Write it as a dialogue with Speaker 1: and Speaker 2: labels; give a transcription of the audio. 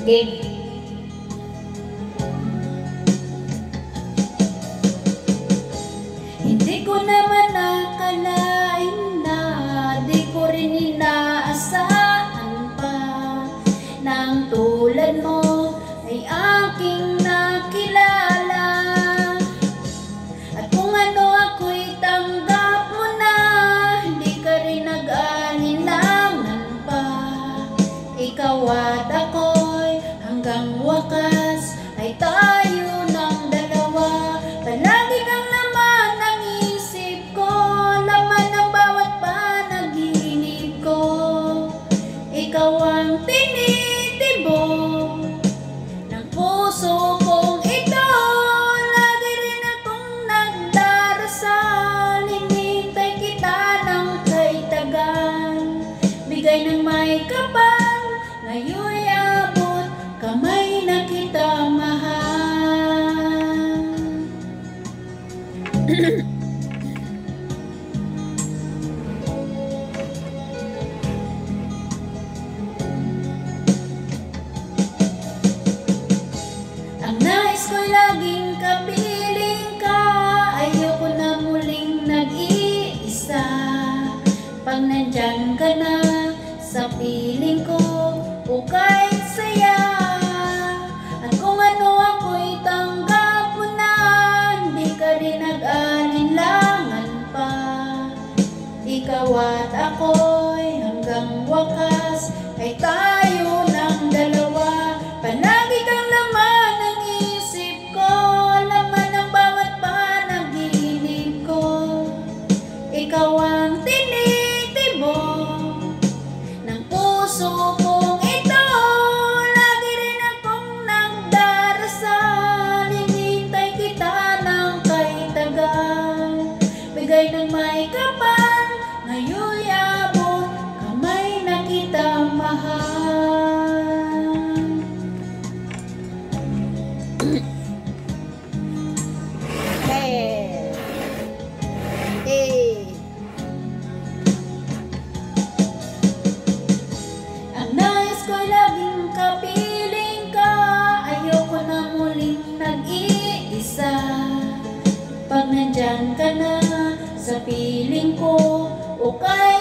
Speaker 1: Game. Hindi ko naman nakalain na, di ko rin inaasahan pa, nang tulad mo ay aking nakilala. At kung ano ako'y tanggap mo na, hindi ka rin nag-alinlangan pa. Ikaw at ako'y hanggang wakas ay tayo ng dalawa. Palagi kang laman ng isip ko, laman ng bawat panaginip ko. Ikaw ang tinitibok ng puso kong ito. Lagi rin akong nagdarasal, hinintay kita ng kay tagal. Bigay ng may kapal, ngayon'y abot kamay na kita mahal. Ang nais ko'y laging kapiling ka, ayoko na muling nag-iisa. Pag nandyan ka na sa piling ko, ukay saya. At kung ano ako'y tanggap mo na, hindi ka rin nag-alinlangan pa. Ikaw at ako'y hanggang wakas ay tayo ng dalawa. Palagi kang laman ng isip ko, laman ng bawat panaginip ko. Ikaw ang tinitibok ng puso kong ito. Lagi rin akong nagdarasal, hinintay kita ng kay tagal. Bigay ng may kapal, ngayon'y abot kamay na kita mahal. Ang nais ko'y laging kapiling ka, ayoko na muling nag-iisa. Pag nandyan ka na sa piling ko, ukay